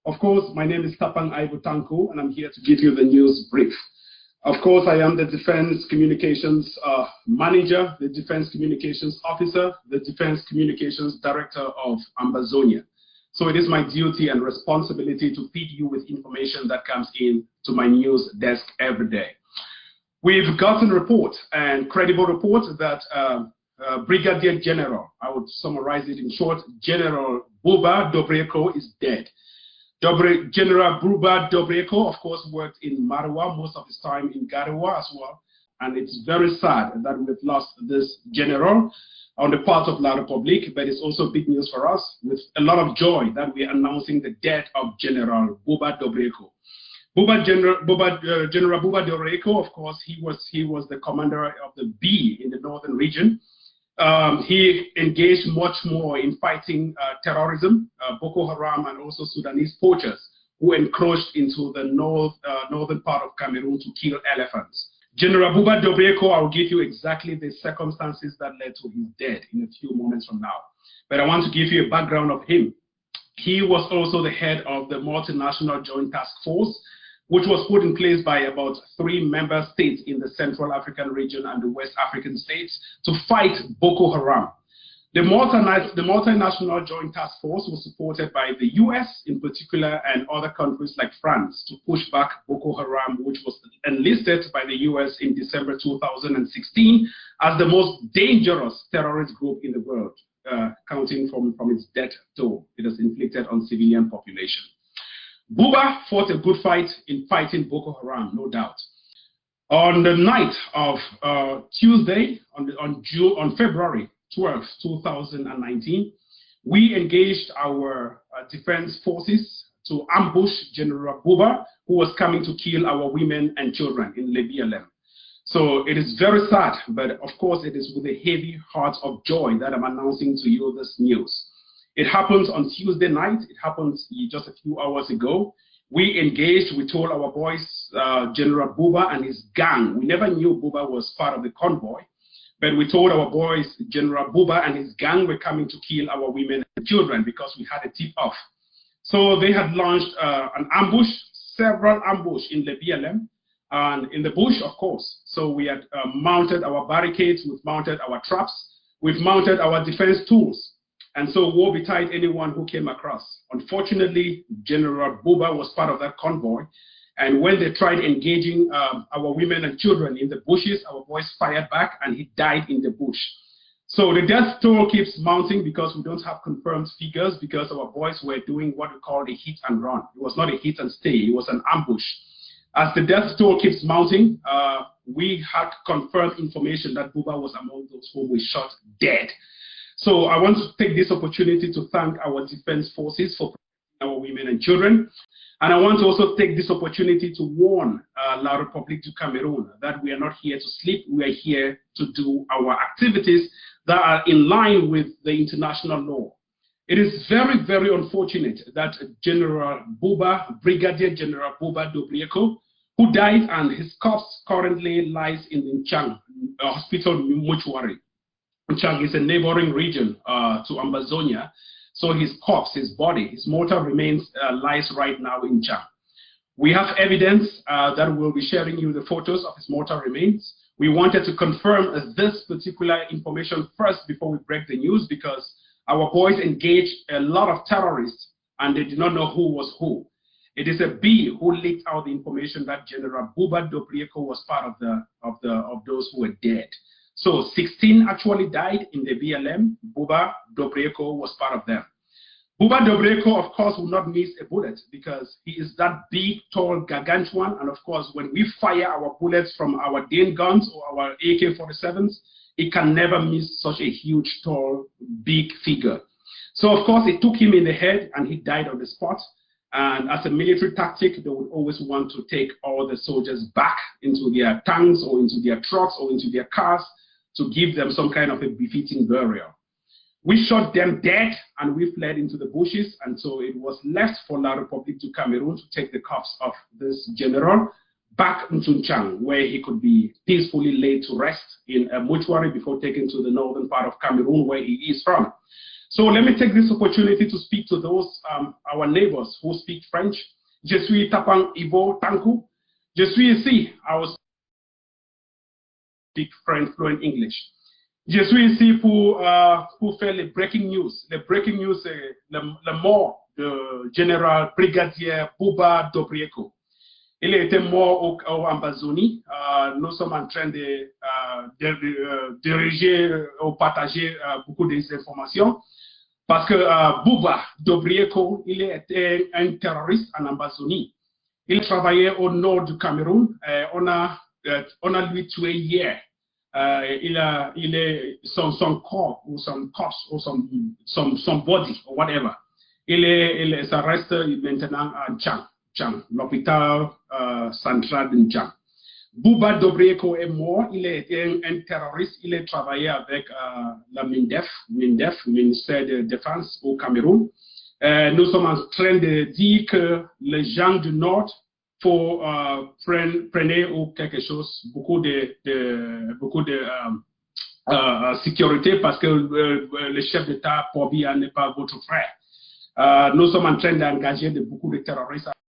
Of course, my name is Tapang Aibutanku, and I'm here to give you the news brief. Of course, I am the Defense Communications Manager, the Defense Communications Officer, the Defense Communications Director of Ambazonia. So it is my duty and responsibility to feed you with information that comes in to my news desk every day. We've gotten reports and credible reports that Brigadier General, I would summarize it in short, General Bouba is dead. General Bouba, of course, worked in Marwa, most of his time in Garoua as well. And it's very sad that we've lost this general on the part of La Republique, but it's also big news for us with a lot of joy that we're announcing the death of General Bouba. General Bouba, of course, he was the commander of the B in the northern region. He engaged much more in fighting terrorism, Boko Haram, and also Sudanese poachers who encroached into the northern part of Cameroon to kill elephants. General Bouba, I will give you exactly the circumstances that led to his death in a few moments from now. But I want to give you a background of him. He was also the head of the multinational joint task force, which was put in place by about 3 member states in the Central African region and the West African states to fight Boko Haram. The multinational joint task force was supported by the US in particular and other countries like France to push back Boko Haram, which was enlisted by the US in December 2016 as the most dangerous terrorist group in the world, counting from its death toll it has inflicted on civilian population. Bouba fought a good fight in fighting Boko Haram, no doubt. On the night of Tuesday, on February 12, 2019, we engaged our defense forces to ambush General Bouba, who was coming to kill our women and children in BLM. So it is very sad, but of course it is with a heavy heart of joy that I'm announcing to you this news. It happens on Tuesday night. It happens just a few hours ago. We engaged, we told our boys, General Bouba and his gang. We never knew Bouba was part of the convoy, but we told our boys, General Bouba and his gang were coming to kill our women and children because we had a tip-off. So they had launched an ambush, several ambush in the BLM and in the bush, of course. So we had mounted our barricades, we've mounted our traps, we've mounted our defense tools. And so woe betide anyone who came across. Unfortunately, General Bouba was part of that convoy. And when they tried engaging our women and children in the bushes, our boys fired back and he died in the bush. So the death toll keeps mounting because we don't have confirmed figures because our boys were doing what we call a hit and run. It was not a hit and stay, it was an ambush. As the death toll keeps mounting, we had confirmed information that Bouba was among those whom we shot dead. So I want to take this opportunity to thank our defense forces for protecting our women and children. And I want to also take this opportunity to warn La Republique du Cameroon that we are not here to sleep. We are here to do our activities that are in line with the international law. It is very, very unfortunate that General Bouba, Brigadier General Bouba, who died and his corpse currently lies in the Nchang hospital mortuary. Nchang is a neighboring region to Ambazonia. So his corpse, his body, his mortal remains lies right now in Nchang. We have evidence that we'll be sharing you the photos of his mortal remains. We wanted to confirm this particular information first before we break the news because our boys engaged a lot of terrorists and they did not know who was who. It is a B who leaked out the information that General Bouba was part of those who were dead. So 16 actually died in the BLM. Bouba was part of them. Bouba, of course, will not miss a bullet because he is that big, tall, gargantuan. And of course, when we fire our bullets from our Dane guns or our AK-47s, it can never miss such a huge, tall, big figure. So of course, it took him in the head and he died on the spot. And as a military tactic, they would always want to take all the soldiers back into their tanks or into their trucks or into their cars to give them some kind of a befitting burial. We shot them dead and we fled into the bushes, and so it was left for La Republique du Cameroon to take the corpse of this general back into Nchang, where he could be peacefully laid to rest in a mortuary before taken to the northern part of Cameroon, where he is from. So let me take this opportunity to speak to those, our neighbors who speak French. Je suis Tapang Ibo Tanku. Je suis ici, I will speak French, fluent English. Je suis ici pour faire les breaking news. Les breaking news, c'est la mort du général brigadier Bouba Dobrieko. Il était mort au Ambazonie. Nous sommes en train de diriger ou partager beaucoup d'informations parce que Bouba Dobrieko, il était un terroriste en Ambazonie. Il travaillait au nord du Cameroun. On a lui tué hier. Son corps ou son corps ou son body ou whatever. Ça reste maintenant à Djang, l'hôpital central de Djang. Bouba Dobrieko est mort, il est un terroriste, il a travaillé avec la MINDEF, ministère de Défense au Cameroun. Nous sommes en train de dire que les gens du Nord faut prendre ou quelque chose, beaucoup de sécurité parce que le chef d'État Pobia n'est pas votre frère. Nous sommes en train d'engager beaucoup de terroristes